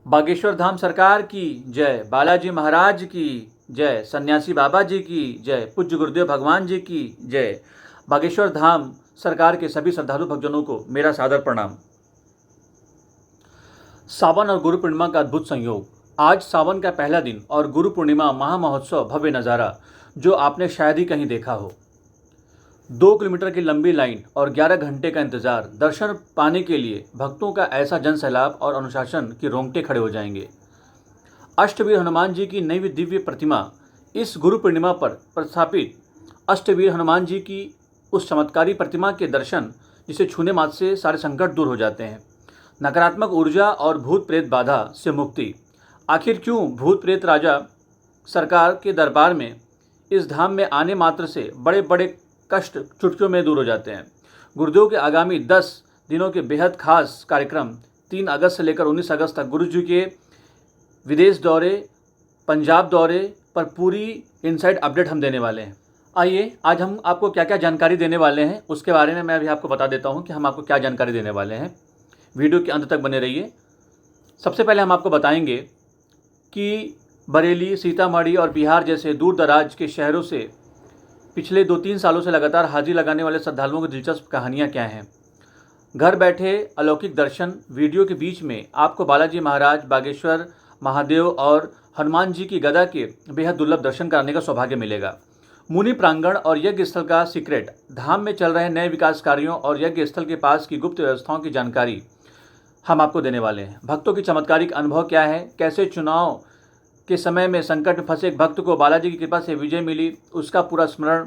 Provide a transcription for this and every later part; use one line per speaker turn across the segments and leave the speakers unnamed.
बागेश्वर धाम सरकार की जय, बालाजी महाराज की जय, सन्यासी बाबा जी की जय, पूज्य गुरुदेव भगवान जी की जय। बागेश्वर धाम सरकार के सभी श्रद्धालु भक्तजनों को मेरा सादर प्रणाम। सावन और गुरु पूर्णिमा का अद्भुत संयोग। आज सावन का पहला दिन और गुरु पूर्णिमा महामहोत्सव भव्य नज़ारा जो आपने शायद ही कहीं देखा हो। 2 किलोमीटर की लंबी लाइन और 11 घंटे का इंतजार दर्शन पाने के लिए भक्तों का ऐसा जन सैलाब और अनुशासन की रोंगटे खड़े हो जाएंगे। अष्टवीर हनुमान जी की नई दिव्य प्रतिमा इस गुरु पूर्णिमा पर प्रस्थापित अष्टवीर हनुमान जी की उस चमत्कारी प्रतिमा के दर्शन जिसे छूने मात्र से सारे संकट दूर हो जाते हैं। नकारात्मक ऊर्जा और भूत प्रेत बाधा से मुक्ति। आखिर क्यों भूत प्रेत राजा सरकार के दरबार में इस धाम में आने मात्र से बड़े बड़े कष्ट चुटकियों में दूर हो जाते हैं। गुरुदेव के आगामी 10 दिनों के बेहद खास कार्यक्रम 3 अगस्त से लेकर 19 अगस्त तक गुरु जी के विदेश दौरे, पंजाब दौरे पर पूरी इनसाइड अपडेट हम देने वाले हैं। आइए आज हम आपको क्या क्या जानकारी देने वाले हैं उसके बारे में मैं अभी आपको बता देता हूं कि हम आपको क्या जानकारी देने वाले हैं। वीडियो के अंत तक बने रहिए। सबसे पहले हम आपको बताएंगे कि बरेली, सीतामढ़ी और बिहार जैसे दूर दराज के शहरों से पिछले 2-3 सालों से लगातार हाजिरी लगाने वाले श्रद्धालुओं की दिलचस्प कहानियाँ क्या हैं। घर बैठे अलौकिक दर्शन वीडियो के बीच में आपको बालाजी महाराज, बागेश्वर महादेव और हनुमान जी की गदा के बेहद दुर्लभ दर्शन कराने का सौभाग्य मिलेगा। मुनि प्रांगण और यज्ञ स्थल का सीक्रेट, धाम में चल रहे नए विकास कार्यों और यज्ञ स्थल के पास की गुप्त व्यवस्थाओं की जानकारी हम आपको देने वाले हैं। भक्तों की चमत्कारिक अनुभव क्या है, कैसे चुनाव के समय में संकट में फंसे एक भक्त को बालाजी की कृपा से विजय मिली, उसका पूरा स्मरण,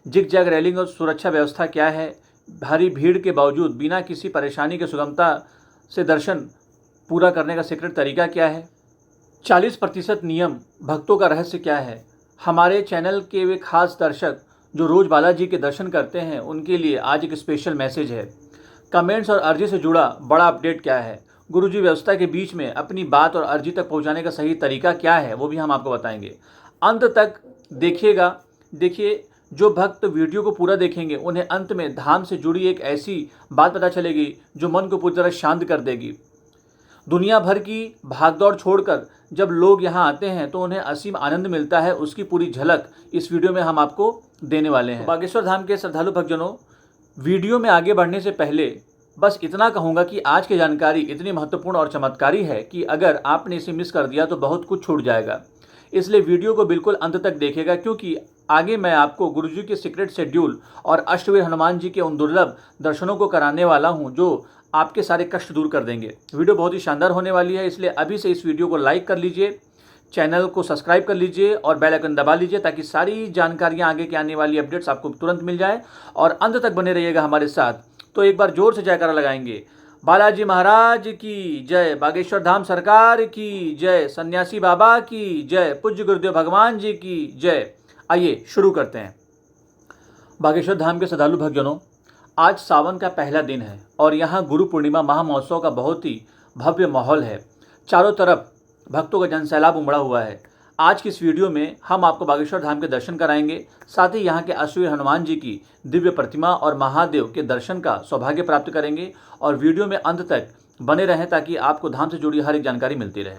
जिग जैग रेलिंग और सुरक्षा व्यवस्था क्या है, भारी भीड़ के बावजूद बिना किसी परेशानी के सुगमता से दर्शन पूरा करने का सीक्रेट तरीका क्या है, 40% नियम भक्तों का रहस्य क्या है। हमारे चैनल के वे खास दर्शक जो रोज़ बालाजी के दर्शन करते हैं उनके लिए आज एक स्पेशल मैसेज है। कमेंट्स और अर्जी से जुड़ा बड़ा अपडेट क्या है, गुरुजी व्यवस्था के बीच में अपनी बात और अर्जी तक पहुंचाने का सही तरीका क्या है, वो भी हम आपको बताएंगे। अंत तक देखिएगा। देखिए, जो भक्त वीडियो को पूरा देखेंगे उन्हें अंत में धाम से जुड़ी एक ऐसी बात पता चलेगी जो मन को पूरी तरह शांत कर देगी। दुनिया भर की भागदौड़ छोड़कर जब लोग यहाँ आते हैं तो उन्हें असीम आनंद मिलता है, उसकी पूरी झलक इस वीडियो में हम आपको देने वाले हैं। बागेश्वर धाम के श्रद्धालु भक्तजनों, वीडियो में आगे बढ़ने से पहले बस इतना कहूँगा कि आज की जानकारी इतनी महत्वपूर्ण और चमत्कारी है कि अगर आपने इसे मिस कर दिया तो बहुत कुछ छूट जाएगा। इसलिए वीडियो को बिल्कुल अंत तक देखिएगा, क्योंकि आगे मैं आपको गुरुजी के सीक्रेट शेड्यूल और अष्टवीर हनुमान जी के उन दुर्लभ दर्शनों को कराने वाला हूं जो आपके सारे कष्ट दूर कर देंगे। वीडियो बहुत ही शानदार होने वाली है, इसलिए अभी से इस वीडियो को लाइक कर लीजिए, चैनल को सब्सक्राइब कर लीजिए और बेल आइकन दबा लीजिए ताकि सारी जानकारियाँ आगे की आने वाली अपडेट्स आपको तुरंत मिल जाए। और अंत तक बने रहिएगा हमारे साथ। तो एक बार जोर से जयकारा लगाएंगे। बालाजी महाराज की जय, बागेश्वर धाम सरकार की जय, सन्यासी बाबा की जय, पूज्य गुरुदेव भगवान जी की जय। आइए शुरू करते हैं। बागेश्वर धाम के श्रद्धालु भक्तजनों, आज सावन का पहला दिन है और यहाँ गुरु पूर्णिमा महामहोत्सव का बहुत ही भव्य माहौल है। चारों तरफ भक्तों का जनसैलाब उमड़ा हुआ है। आज की इस वीडियो में हम आपको बागेश्वर धाम के दर्शन कराएंगे, साथ ही यहाँ के अष्टवीर हनुमान जी की दिव्य प्रतिमा और महादेव के दर्शन का सौभाग्य प्राप्त करेंगे। और वीडियो में अंत तक बने रहें ताकि आपको धाम से जुड़ी हर एक जानकारी मिलती रहे।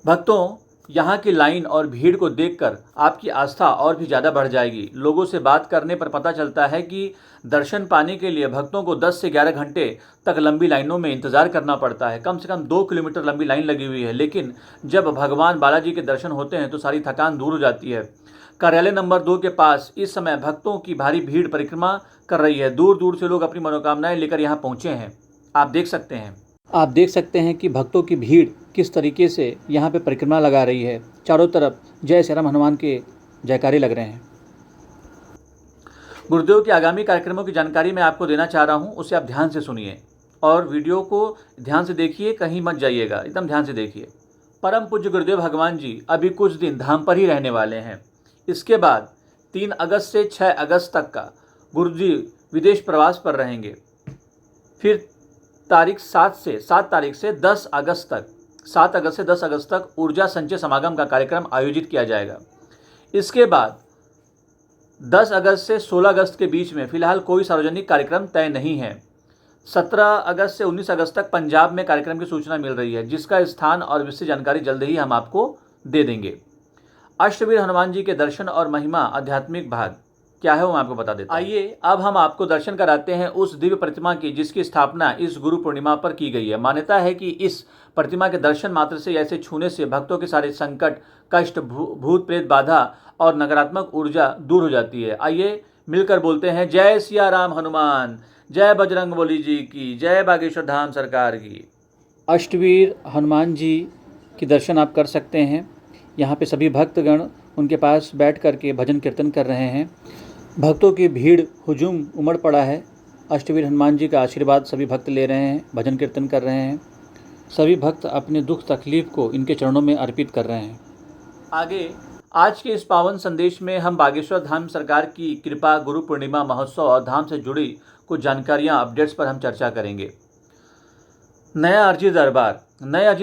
भक्तों, यहाँ की लाइन और भीड़ को देखकर आपकी आस्था और भी ज़्यादा बढ़ जाएगी। लोगों से बात करने पर पता चलता है कि दर्शन पाने के लिए भक्तों को 10 से 11 घंटे तक लंबी लाइनों में इंतज़ार करना पड़ता है। कम से कम 2 किलोमीटर लंबी लाइन लगी हुई है, लेकिन जब भगवान बालाजी के दर्शन होते हैं तो सारी थकान दूर हो जाती है। कार्यालय नंबर 2 के पास इस समय भक्तों की भारी भीड़ परिक्रमा कर रही है। दूर दूर से लोग अपनी मनोकामनाएं लेकर यहाँ पहुँचे हैं। आप देख सकते हैं कि भक्तों की भीड़ किस तरीके से यहाँ पे परिक्रमा लगा रही है। चारों तरफ जय श्री राम हनुमान के जयकारे लग रहे हैं। गुरुदेव के आगामी कार्यक्रमों की जानकारी मैं आपको देना चाह रहा हूँ, उसे आप ध्यान से सुनिए और वीडियो को ध्यान से देखिए, कहीं मत जाइएगा, एकदम ध्यान से देखिए। परम पूज्य गुरुदेव भगवान जी अभी कुछ दिन धाम पर ही रहने वाले हैं। इसके बाद 3 अगस्त से 6 अगस्त तक का गुरुजी विदेश प्रवास पर रहेंगे। फिर 7 तारीख से 10 अगस्त तक 7 अगस्त से 10 अगस्त तक ऊर्जा संचय समागम का कार्यक्रम आयोजित किया जाएगा। इसके बाद 10 अगस्त से 16 अगस्त के बीच में फिलहाल कोई सार्वजनिक कार्यक्रम तय नहीं है। 17 अगस्त से 19 अगस्त तक पंजाब में कार्यक्रम की सूचना मिल रही है, जिसका स्थान और विस्तृत जानकारी जल्द ही हम आपको दे देंगे। अष्टवीर हनुमान जी के दर्शन और महिमा आध्यात्मिक भाग क्या है वो मैं आपको बता देता हूं। आइए अब हम आपको दर्शन कराते हैं उस दिव्य प्रतिमा की जिसकी स्थापना इस गुरु पूर्णिमा पर की गई है। मान्यता है कि इस प्रतिमा के दर्शन मात्र से, ऐसे छूने से भक्तों के सारे संकट, कष्ट, भूत प्रेत बाधा और नकारात्मक ऊर्जा दूर हो जाती है। आइए मिलकर बोलते हैं, जय सिया राम हनुमान, जय बजरंगबली जी की, जय बागेश्वर धाम सरकार की। अष्टवीर हनुमान जी के दर्शन आप कर सकते हैं। यहाँ पे सभी भक्तगण उनके पास बैठ कर के भजन कीर्तन कर रहे हैं। भक्तों की भीड़ हुजूम उमड़ पड़ा है। अष्टवीर हनुमान जी का आशीर्वाद सभी भक्त ले रहे हैं, भजन कीर्तन कर रहे हैं। सभी भक्त अपने दुख तकलीफ को इनके चरणों में अर्पित कर रहे हैं। आगे आज के इस पावन संदेश में हम बागेश्वर धाम सरकार की कृपा, गुरु पूर्णिमा महोत्सव और धाम से जुड़ी कुछ जानकारियाँ, अपडेट्स पर हम चर्चा करेंगे। नए अर्जी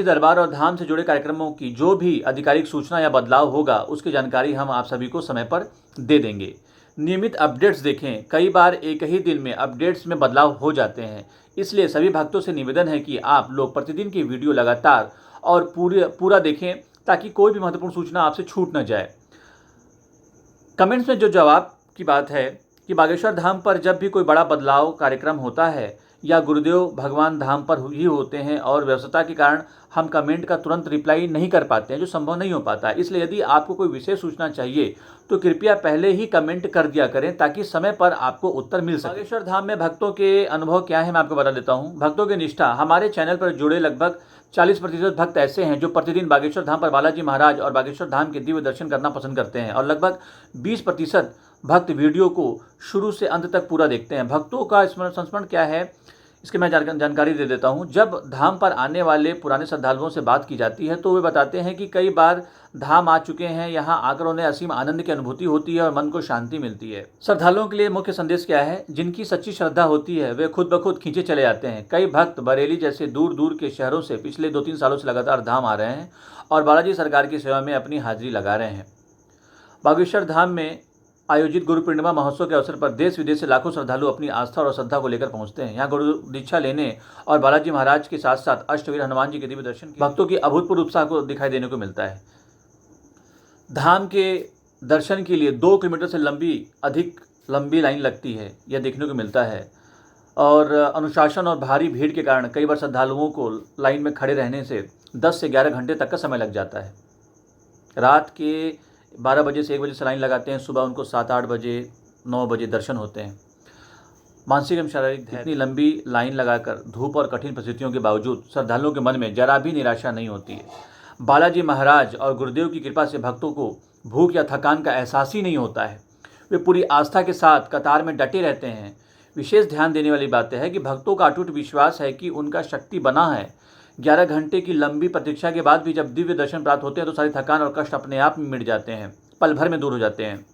दरबार और धाम से जुड़े कार्यक्रमों की जो भी आधिकारिक सूचना या बदलाव होगा उसकी जानकारी हम आप सभी को समय पर दे देंगे। नियमित अपडेट्स देखें। कई बार एक ही दिन में अपडेट्स में बदलाव हो जाते हैं, इसलिए सभी भक्तों से निवेदन है कि आप लोग प्रतिदिन की वीडियो लगातार और पूरा देखें ताकि कोई भी महत्वपूर्ण सूचना आपसे छूट न जाए। कमेंट्स में जो जवाब की बात है कि बागेश्वर धाम पर जब भी कोई बड़ा बदलाव कार्यक्रम होता है या गुरुदेव भगवान धाम पर ही होते हैं और व्यस्तता के कारण हम कमेंट का तुरंत रिप्लाई नहीं कर पाते हैं, जो संभव नहीं हो पाता। इसलिए यदि आपको कोई विशेष सूचना चाहिए तो कृपया पहले ही कमेंट कर दिया करें ताकि समय पर आपको उत्तर मिल सके। बागेश्वर धाम में भक्तों के अनुभव क्या है मैं आपको बता देता हूँ। भक्तों की निष्ठा। हमारे चैनल पर जुड़े लगभग 40% भक्त ऐसे हैं जो प्रतिदिन बागेश्वर धाम पर बालाजी महाराज और बागेश्वर धाम के दिव्य दर्शन करना पसंद करते हैं और लगभग 20% भक्त वीडियो को शुरू से अंत तक पूरा देखते हैं। भक्तों का संस्मरण क्या है इसके मैं जानकारी दे देता हूं। जब धाम पर आने वाले पुराने श्रद्धालुओं से बात की जाती है तो वे बताते हैं कि कई बार धाम आ चुके हैं, यहां आकर उन्हें असीम आनंद की अनुभूति होती है और मन को शांति मिलती है। श्रद्धालुओं के लिए मुख्य संदेश क्या है? जिनकी सच्ची श्रद्धा होती है वे खुद ब खुद खींचे चले आते हैं। कई भक्त बरेली जैसे दूर दूर के शहरों से पिछले 2-3 सालों से लगातार धाम आ रहे हैं और बालाजी सरकार की सेवा में अपनी हाजिरी लगा रहे हैं। बागेश्वर धाम में आयोजित गुरु पूर्णिमा महोत्सव के अवसर पर देश विदेश से लाखों श्रद्धालु अपनी आस्था और श्रद्धा को लेकर पहुंचते हैं। यहाँ गुरु दीक्षा लेने और बालाजी महाराज के साथ साथ अष्टवीर हनुमान जी के दिव्य दर्शन भक्तों की अभूतपूर्व उत्साह को दिखाई देने को मिलता है। धाम के दर्शन के लिए 2 किलोमीटर से अधिक लंबी लाइन लगती है, यह देखने को मिलता है। और अनुशासन और भारी भीड़ के कारण कई बार श्रद्धालुओं को लाइन में खड़े रहने से 10 से 11 घंटे तक का समय लग जाता है। रात के 12 बजे से 1 बजे से लाइन लगाते हैं, सुबह उनको 7-8 बजे 9 बजे दर्शन होते हैं। मानसिक एवं शारीरिक इतनी लंबी लाइन लगाकर धूप और कठिन परिस्थितियों के बावजूद श्रद्धालुओं के मन में जरा भी निराशा नहीं होती है। बालाजी महाराज और गुरुदेव की कृपा से भक्तों को भूख या थकान का एहसास ही नहीं होता है। वे पूरी आस्था के साथ कतार में डटे रहते हैं। विशेष ध्यान देने वाली बात है कि भक्तों का अटूट विश्वास है कि उनका शक्ति बना है। 11 घंटे की लंबी प्रतीक्षा के बाद भी जब दिव्य दर्शन प्राप्त होते हैं तो सारी थकान और कष्ट अपने आप में मिट जाते हैं, पल भर में दूर हो जाते हैं।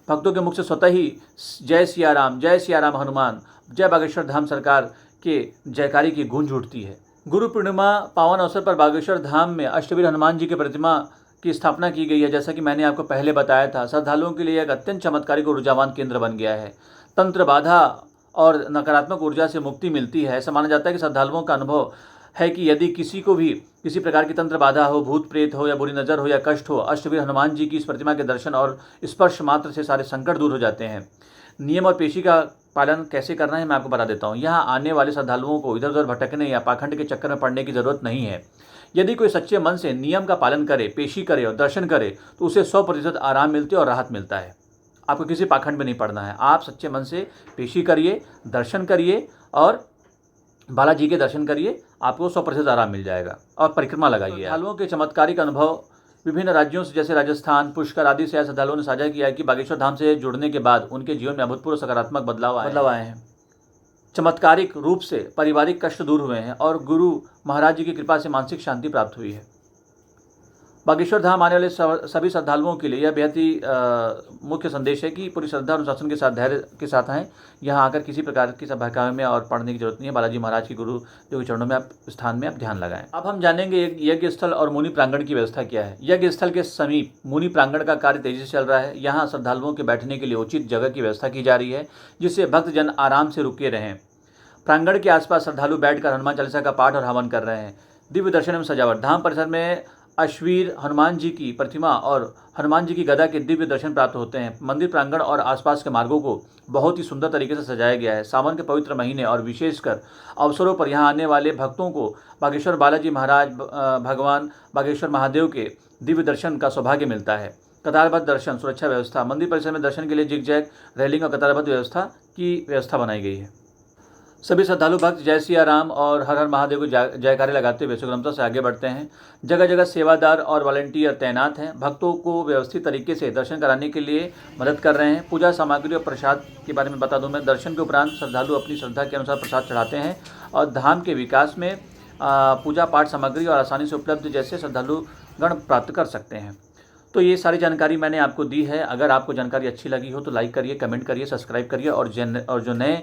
भक्तों के मुख से स्वतः ही जय सिया राम हनुमान, जय बागेश्वर धाम सरकार के जयकारी की गूंज उठती है। गुरु पूर्णिमा पावन अवसर पर बागेश्वर धाम में अष्टवीर हनुमान जी की प्रतिमा की स्थापना की गई है। जैसा कि मैंने आपको पहले बताया था, श्रद्धालुओं के लिए एक अत्यंत चमत्कारिक और ऊर्जावान केंद्र बन गया है। तंत्र बाधा और नकारात्मक ऊर्जा से मुक्ति मिलती है। ऐसा माना जाता है कि श्रद्धालुओं का अनुभव है कि यदि किसी को भी किसी प्रकार की तंत्र बाधा हो, भूत प्रेत हो या बुरी नज़र हो या कष्ट हो, अष्टवीर हनुमान जी की इस प्रतिमा के दर्शन और स्पर्श मात्र से सारे संकट दूर हो जाते हैं। नियम और पेशी का पालन कैसे करना है मैं आपको बता देता हूँ। यहाँ आने वाले श्रद्धालुओं को इधर उधर भटकने या पाखंड के चक्कर में पड़ने की जरूरत नहीं है। यदि कोई सच्चे मन से नियम का पालन करे, पेशी करे और दर्शन करे तो उसे 100% आराम मिलते और राहत मिलता है। आपको किसी पाखंड में नहीं पड़ना है। आप सच्चे मन से पेशी करिए, दर्शन करिए और बालाजी के दर्शन करिए, आपको 100% आराम मिल जाएगा। और परिक्रमा लगाइए। श्रद्धालुओं के चमत्कारिक अनुभव विभिन्न राज्यों से जैसे राजस्थान, पुष्कर आदि से श्रद्धालुओं ने साझा किया है कि बागेश्वर धाम से जुड़ने के बाद उनके जीवन में अभूतपूर्व सकारात्मक बदलाव आए हैं। चमत्कारिक रूप से पारिवारिक कष्ट दूर हुए हैं और गुरु महाराज जी की कृपा से मानसिक शांति प्राप्त हुई है। बागेश्वर धाम आने वाले सभी श्रद्धालुओं के लिए यह बेहद ही मुख्य संदेश है कि पूरी श्रद्धा अनुशासन के साथ, धैर्य के साथ आएँ। यहाँ आकर किसी प्रकार की बहकावे में और पढ़ने की जरूरत नहीं है। बालाजी महाराज की गुरु जो के चरणों में स्थान में आप ध्यान लगाएं। अब हम जानेंगे यज्ञ स्थल और मुनि प्रांगण की व्यवस्था क्या है। यज्ञ स्थल के समीप मुनि प्रांगण का कार्य तेजी से चल रहा है। यहाँ श्रद्धालुओं के बैठने के लिए उचित जगह की व्यवस्था की जा रही है जिससे भक्तजन आराम से रुके रहें। प्रांगण के आसपास श्रद्धालु बैठकर हनुमान चालीसा का पाठ और हवन कर रहे हैं। दिव्य दर्शन एवं सजावट। धाम परिसर में अश्वीर हनुमान जी की प्रतिमा और हनुमान जी की गदा के दिव्य दर्शन प्राप्त होते हैं। मंदिर प्रांगण और आसपास के मार्गों को बहुत ही सुंदर तरीके से सजाया गया है। सावन के पवित्र महीने और विशेषकर अवसरों पर यहाँ आने वाले भक्तों को बागेश्वर बालाजी महाराज भगवान बागेश्वर महादेव के दिव्य दर्शन का सौभाग्य मिलता है। कतारबद्ध दर्शन सुरक्षा व्यवस्था। मंदिर परिसर में दर्शन के लिए जिग जैग रेलिंग और कतारबद्ध व्यवस्था बनाई गई है। सभी श्रद्धालु भक्त जय सिया राम और हर हर महादेव को जयकारे लगाते हुए सुगमता से आगे बढ़ते हैं। जगह जगह सेवादार और वॉलंटियर तैनात हैं। भक्तों को व्यवस्थित तरीके से दर्शन कराने के लिए मदद कर रहे हैं। पूजा सामग्री और प्रसाद के बारे में बता दूं मैं। दर्शन के उपरांत श्रद्धालु अपनी श्रद्धा के अनुसार प्रसाद चढ़ाते हैं और धाम के विकास में पूजा पाठ सामग्री और आसानी से उपलब्ध जैसे श्रद्धालुगण प्राप्त कर सकते हैं। तो ये सारी जानकारी मैंने आपको दी है। अगर आपको जानकारी अच्छी लगी हो तो लाइक करिए, कमेंट करिए, सब्सक्राइब करिए और जो नए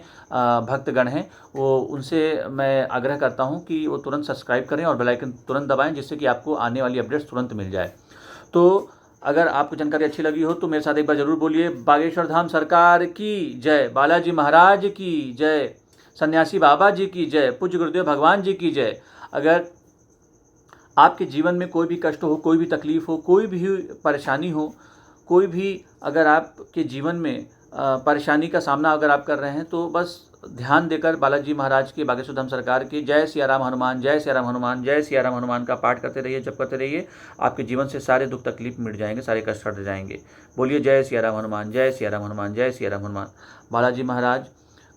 भक्तगण हैं वो उनसे मैं आग्रह करता हूं कि वो तुरंत सब्सक्राइब करें और बेल आइकन तुरंत दबाएं, जिससे कि आपको आने वाली अपडेट्स तुरंत मिल जाए। तो अगर आपको जानकारी अच्छी लगी हो तो मेरे साथ एक बार ज़रूर बोलिए, बागेश्वर धाम सरकार की जय, बालाजी महाराज की जय, सन्यासी बाबा जी की जय, पूज्य गुरुदेव भगवान जी की जय। अगर आपके जीवन में कोई भी कष्ट हो, कोई भी तकलीफ़ हो, कोई भी परेशानी हो, कोई भी अगर आपके जीवन में परेशानी का सामना अगर आप कर रहे हैं तो बस ध्यान देकर बालाजी महाराज के बागेश्वर धाम सरकार की जय सिया राम हनुमान, जय सिया राम हनुमान, जय सिया राम हनुमान का पाठ करते रहिए, जप करते रहिए। आपके जीवन से सारे दुख तकलीफ मिट जाएंगे, सारे कष्ट हट जाएंगे। बोलिए जय सिया राम हनुमान, जय सिया राम हनुमान, जय सिया राम हनुमान। बालाजी महाराज,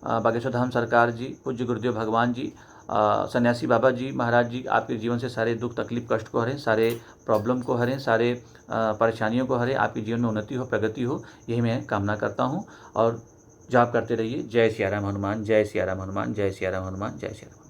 बागेश्वर धाम सरकार जी, पूज्य गुरुदेव भगवान जी, सन्यासी बाबा जी महाराज जी आपके जीवन से सारे दुख तकलीफ कष्ट को हरें, सारे प्रॉब्लम को हरें, सारे परेशानियों को हरें, आपके जीवन में उन्नति हो, प्रगति हो, यही मैं कामना करता हूँ। और जाप करते रहिए। जय सिया राम हनुमान, जय सिया राम हनुमान, जय सिया राम हनुमान, जय सिया राम।